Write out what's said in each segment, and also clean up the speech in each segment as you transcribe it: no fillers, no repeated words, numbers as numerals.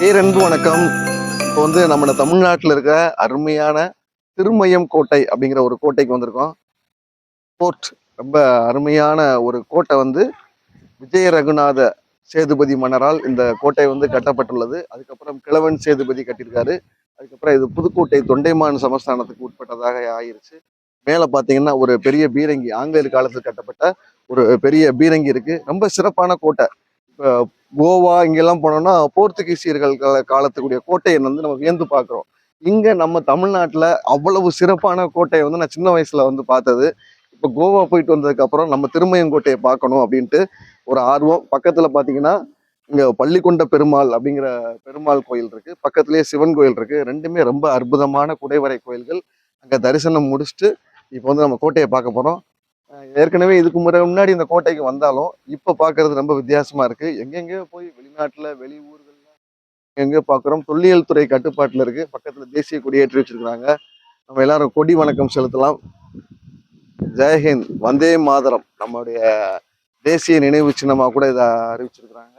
பேரன்பு வணக்கம். இப்போ நம்ம தமிழ்நாட்டில் இருக்க அருமையான திருமயம் கோட்டை அப்படிங்கிற ஒரு கோட்டைக்கு வந்திருக்கோம். போர்ட் ரொம்ப அருமையான ஒரு கோட்டை விஜய ரகுநாத சேதுபதி மன்னரால் இந்த கோட்டை கட்டப்பட்டுள்ளது. அதுக்கப்புறம் கிழவன் சேதுபதி கட்டியிருக்காரு. அதுக்கப்புறம் இது புதுக்கோட்டை தொண்டைமான் சமஸ்தானத்துக்கு உட்பட்டதாக ஆயிருச்சு. மேலே பார்த்தீங்கன்னா ஒரு பெரிய பீரங்கி, ஆங்கிலேயர் காலத்தில் கட்டப்பட்ட ஒரு பெரிய பீரங்கி இருக்கு. ரொம்ப சிறப்பான கோட்டை. இப்போ கோவா இங்கெல்லாம் போனோம்னா போர்த்துகீசியர்கள் காலத்துக்குரிய கோட்டையை நம்ம வியந்து பார்க்குறோம். இங்க நம்ம தமிழ்நாட்டில் அவ்வளவு சிறப்பான கோட்டையை நான் சின்ன வயசுல பார்த்தது. இப்போ கோவா போயிட்டு வந்ததுக்கு அப்புறம் நம்ம திருமயம் கோட்டையை பார்க்கணும் அப்படின்ட்டு ஒரு ஆர்வம். பக்கத்துல பார்த்தீங்கன்னா இங்க பள்ளிக்கொண்ட பெருமாள் அப்படிங்கிற பெருமாள் கோயில் இருக்கு, பக்கத்துலேயே சிவன் கோயில் இருக்கு. ரெண்டுமே ரொம்ப அற்புதமான குடைவரை கோயில்கள். அங்க தரிசனம் முடிச்சுட்டு இப்போ நம்ம கோட்டையை பார்க்க போறோம். ஏற்கனவே இதுக்கு முன்னாடி இந்த கோட்டைக்கு வந்தாலும் இப்ப பாக்குறது ரொம்ப வித்தியாசமா இருக்கு. எங்கெங்கயோ போய் வெளிநாட்டுல வெளி ஊர்கள்ல எங்கெங்கயோ பாக்குறோம். தொல்லியல் துறை கட்டுப்பாட்டுல இருக்கு. பக்கத்துல தேசிய கொடி ஏற்றி வச்சிருக்காங்க. நம்ம எல்லாரும் கொடி வணக்கம் செலுத்தலாம். ஜெயஹிந்த், வந்தே மாதரம் நம்மளுடைய தேசிய நினைவு சின்னமா கூட இதை அறிவிச்சிருக்கிறாங்க.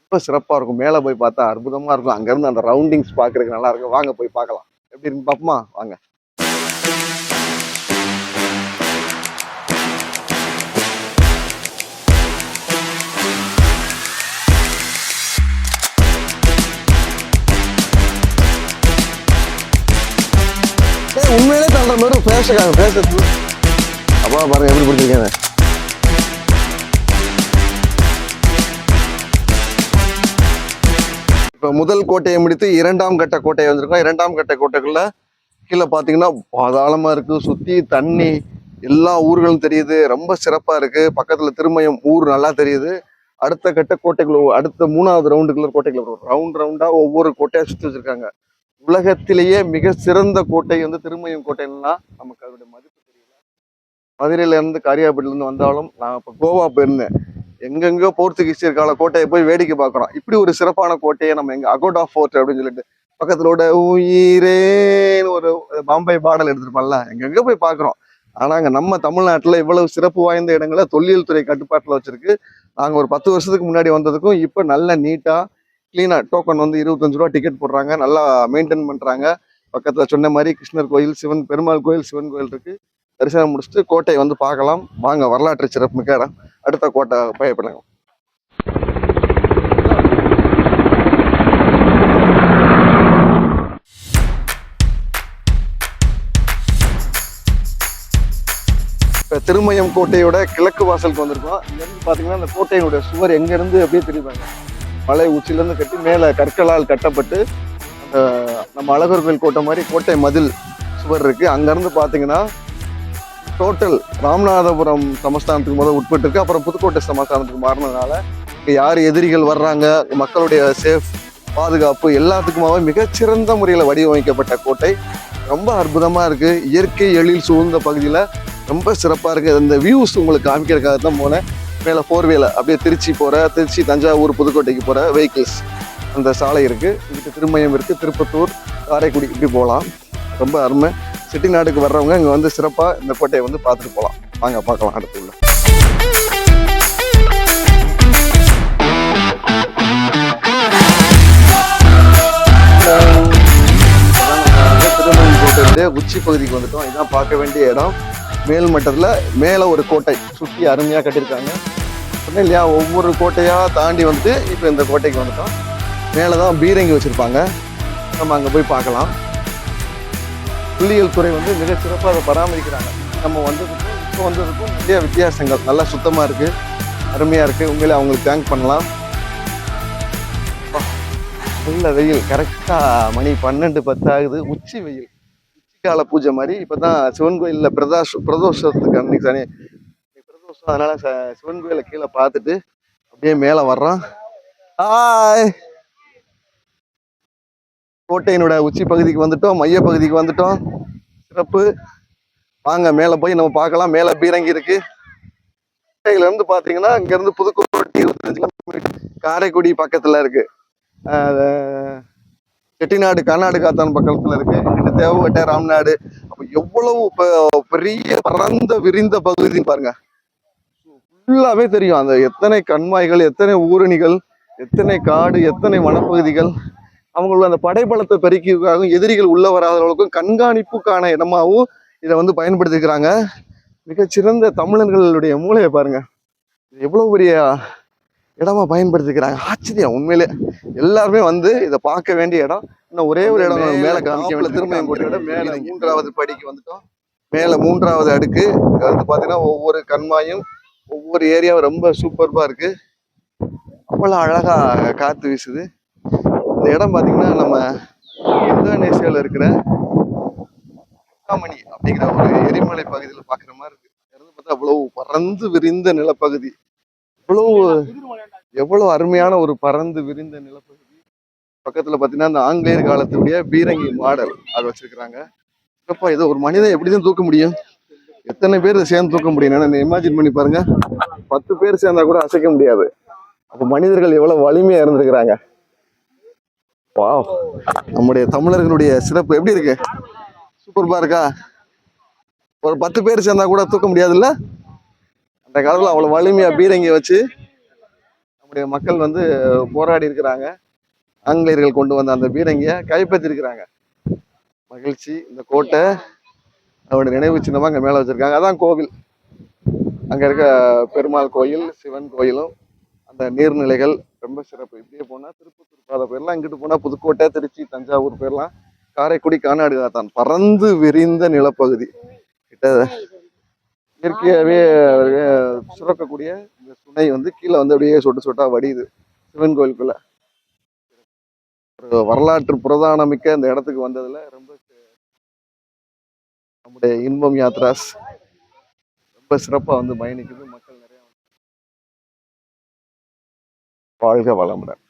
ரொம்ப சிறப்பா இருக்கும். மேல போய் பார்த்தா அற்புதமா இருக்கும். அங்க இருந்து அந்த ரவுண்டிங்ஸ் பாக்குறதுக்கு நல்லா இருக்கும். வாங்க போய் பார்க்கலாம். எப்படி இருக்கு பாப்போமா? வாங்க. உண்மையிலே தள்ளுற மாதிரி பேசுறது அப்பா பாருங்க எப்படி பிடிச்சிருக்கேன். இப்ப முதல் கோட்டையை முடித்து இரண்டாம் கட்ட கோட்டையை வந்திருக்கோம். இரண்டாம் கட்ட கோட்டைக்குள்ள கீழே பாத்தீங்கன்னா பாதாளமா இருக்கு. சுத்தி தண்ணி, எல்லா ஊர்களும் தெரியுது. ரொம்ப சிறப்பா இருக்கு. பக்கத்துல திருமயம் ஊர் நல்லா தெரியுது. அடுத்த கட்ட கோட்டைக்குள்ள, அடுத்த மூணாவது ரவுண்டுக்குள்ள கோட்டைக்குள்ள ரவுண்டா ஒவ்வொரு கோட்டையா சுத்தி வச்சிருக்காங்க. உலகத்திலேயே மிக சிறந்த கோட்டை திருமயம் கோட்டைன்னா நமக்கு அதோட மதிப்பு தெரியல. மதுரையில இருந்து காரியாபேட்டில இருந்து வந்தாலும் நான் இப்ப கோவா போயிருந்தேன். எங்கெங்கோ போர்த்துகீசியர் கால கோட்டையை போய் வேடிக்கை பார்க்கறோம். இப்படி ஒரு சிறப்பான கோட்டையை நம்ம எங்க அகோடா ஃபோர்ட் அப்படின்னு சொல்லிட்டு பக்கத்துல உயிரேன்னு ஒரு பாம்பே பாடல் எடுத்திருப்பான்ல, எங்கெங்க போய் பார்க்குறோம். ஆனா அங்க நம்ம தமிழ்நாட்டுல இவ்வளவு சிறப்பு வாய்ந்த இடங்களை தொல்லியல் துறை கட்டுப்பாட்டுல வச்சிருக்கு. நாங்க ஒரு 10 வருஷத்துக்கு முன்னாடி வந்ததுக்கும் இப்ப நல்ல நீட்டா கிளீனா டோக்கன் 25 ரூபா டிக்கெட் போடுறாங்க. நல்லா மெயின்டைன் பண்றாங்க. பக்கத்துல சொன்ன மாதிரி கிருஷ்ணர் கோயில், சிவன் பெருமாள் கோயில், சிவன் கோயில் இருக்கு. தரிசனம் முடிச்சுட்டு கோட்டை பார்க்கலாம். வாங்க, வரலாற்று சிறப்பு மிக்க இடம். அடுத்த கோட்டை பயப்படுங்க. இப்ப திருமயம் கோட்டையோட கிழக்கு வாசலுக்கு வந்திருக்கோம். இங்க இருந்து பாத்தீங்கன்னா அந்த கோட்டையினுடைய சுவர் எங்க இருந்து அப்படியே தெரியுவாங்க. மலை உச்சிலேருந்து கட்டி மேலே கற்களால் கட்டப்பட்டு நம்ம அழகர் கோயில் கோட்டை மாதிரி கோட்டை மதில் சுவர் இருக்கு. அங்கேருந்து பார்த்தீங்கன்னா டோட்டல் ராமநாதபுரம் சமஸ்தானத்துக்கு உட்பட்டு இருக்கு. அப்புறம் புதுக்கோட்டை சமஸ்தானத்துக்கு மாறினதுனால இங்கே யார் எதிரிகள் வர்றாங்க, மக்களுடைய சேஃப் பாதுகாப்பு எல்லாத்துக்குமாவே மிகச்சிறந்த முறையில் வடிவமைக்கப்பட்ட கோட்டை. ரொம்ப அற்புதமாக இருக்குது. இயற்கை எழில் சூழ்ந்த பகுதியில் ரொம்ப சிறப்பாக இருக்குது. அந்த வியூஸ் உங்களுக்கு காமிக்கிறதுக்காக தான் போனேன். மேலே 4-வேல அப்படியே திருச்சி தஞ்சாவூர் புதுக்கோட்டைக்கு போகிற வெஹிக்கிள்ஸ் அந்த சாலை இருக்குது. இதுக்கு திருமயம் இருக்குது, திருப்பத்தூர், காரைக்குடி இப்படி போகலாம். ரொம்ப அருமை. செட்டிநாடுக்கு வர்றவங்க இங்கே சிறப்பாக இந்த கோட்டையை பார்த்துட்டு போகலாம். வாங்க பார்க்கலாம். அடுத்துள்ள திருமயம் கோட்டையுடைய உச்சி பகுதிக்கு வந்துட்டோம். இதான் பார்க்க வேண்டிய இடம். மேல் மட்டத்துல மேல ஒரு கோட்டை சுற்றி அருமையா கட்டியிருக்காங்க. சொன்னேன் இல்லையா, ஒவ்வொரு கோட்டையா தாண்டி இப்போ இந்த கோட்டைக்கு வந்துட்டோம். மேலதான் பீரங்கி வச்சிருப்பாங்க. நம்ம அங்க போய் பார்க்கலாம். தொல்லியல் துறை மிக சிறப்பாக அதை பராமரிக்கிறாங்க. நம்ம இப்போ வந்ததுக்கும் நிறைய வித்தியாசங்கள். நல்லா சுத்தமா இருக்கு, அருமையா இருக்கு. உண்மையிலே அவங்களுக்கு தேங்க் பண்ணலாம். நல்ல வெயில். கரெக்டா மணி 12:10 ஆகுது. உச்சி வெயில், கால பூஜை மாதிரி. இப்பதான் சிவன் கோயில்ல பிரதோஷத்துக்கு அன்னைக்கு பிரதோஷம். அதனால சிவன் கோயில கீழே பார்த்துட்டு அப்படியே மேல வர்றோம். கோட்டையினோட உச்சி பகுதிக்கு வந்துட்டோம், மைய பகுதிக்கு வந்துட்டோம். சிறப்பு. வாங்க மேல போய் நம்ம பார்க்கலாம். மேல பீரங்கி இருக்கு. கோட்டையில இருந்து பாத்தீங்கன்னா இங்க இருந்து புதுக்கோட்டை 25 கிலோமீட்டர், காரைக்குடி பக்கத்துல இருக்கு. செட்டிநாடு கர்நாடகாத்தான் பக்கத்துல இருக்கு. தேவகோட்டை, ராம்நாடு. அப்ப எவ்வளவு பெரிய பரந்த விரிந்த பகுதி பாருங்க. ஃபுல்லாவே தெரியும். அந்த எத்தனை கண்மாய்கள், எத்தனை ஊரணிகள், எத்தனை காடு, எத்தனை வனப்பகுதிகள். அவங்களோட அந்த படைபலத்தை பெருக்கிக்காகவும் எதிரிகள் உள்ள வராத அளவுக்கும் கண்காணிப்புக்கான இடமாவும் இதை வந்து பயன்படுத்திக்கிறாங்க. மிகச்சிறந்த தமிழர்களுடைய மூளையை பாருங்க, எவ்வளவு பெரிய இடமா பயன்படுத்திக்கிறாங்க. ஆச்சரியம் உண்மையிலே. எல்லாருமே வந்து இதை பார்க்க வேண்டிய இடம். இன்னும் ஒரே ஒரு இடம் மேல காமிக்க வேண்டிய திருமயம் கோட்டை மேல 3வது படிக்கு வந்துட்டோம். மேல 3வது அடுக்கு. அடுத்து பாத்தீங்கன்னா ஒவ்வொரு கண்மாயும் ஒவ்வொரு ஏரியாவும் ரொம்ப சூப்பர்பா இருக்கு. அவ்வளவு அழகா காத்து வீசுது. இந்த இடம் பாத்தீங்கன்னா நம்ம இந்தோனேசியால இருக்கிற மணி அப்படிங்கிற ஒரு எரிமலை பகுதியில் பாக்குற மாதிரி இருக்கு. பார்த்தா அவ்வளவு பறந்து விரிந்த நிலப்பகுதி, எவ்வளவு அருமையான ஒரு பறந்து விரிந்த நிலப்பகுதி. பக்கத்துல பாத்தீங்கன்னா அந்த ஆங்கிலேயர் காலத்துடைய பீரங்கி மாடல் அது வச்சிருக்கிறாங்க. அப்பா இதை ஒரு மனிதன் எப்படிதான் தூக்க முடியும்? எத்தனை பேர் சேர்ந்து தூக்க முடியும்? இமேஜின் பண்ணி பாருங்க. 10 பேர் சேர்ந்தா கூட அசைக்க முடியாது. அப்ப மனிதர்கள் எவ்வளவு வலிமையா இருந்திருக்கிறாங்க. வா, நம்முடைய தமிழர்களுடைய சிறப்பு எப்படி இருக்கு? சூப்பர்பா இருக்கா? ஒரு 10 பேர் சேர்ந்தா கூட தூக்க முடியாதுல்ல? அந்த காலத்துல அவ்வளவு வலிமையா பீரங்கியை வச்சு நம்முடைய மக்கள் வந்து போராடி இருக்கிறாங்க. ஆங்கிலேயர்கள் கொண்டு வந்த அந்த பீரங்கியை கைப்பற்றி இருக்கிறாங்க. மகிழ்ச்சி. இந்த கோட்டை அவருடைய நினைவு சின்னமா அங்க மேல வச்சிருக்காங்க. அதான் கோவில். அங்க இருக்க பெருமாள் கோயில், சிவன் கோயிலும் அந்த நீர்நிலைகள் ரொம்ப சிறப்பு. இப்படியே போனா திருப்பத்தூர் பாதை போயிடலாம். இங்கிட்டு போனா புதுக்கோட்டை, திருச்சி, தஞ்சாவூர் போயிடலாம். காரைக்குடி, கானாடு தான் பறந்து விரிந்த நிலப்பகுதி. கிட்ட இயற்கையாவே சுரக்கக்கூடிய இந்த சுனை வந்து கீழே வந்து அப்படியே சொட்டு சொட்டா வடியுது சிவன் கோயிலுக்குள்ள. ஒரு வரலாற்று பிரதானமிக்க இந்த இடத்துக்கு வந்ததுல ரொம்ப நம்முடைய இன்பம் யாத்ராஸ் ரொம்ப சிறப்பா வந்து பயணிக்குது. மக்கள் நிறைய வாழ்க வளமுடன்.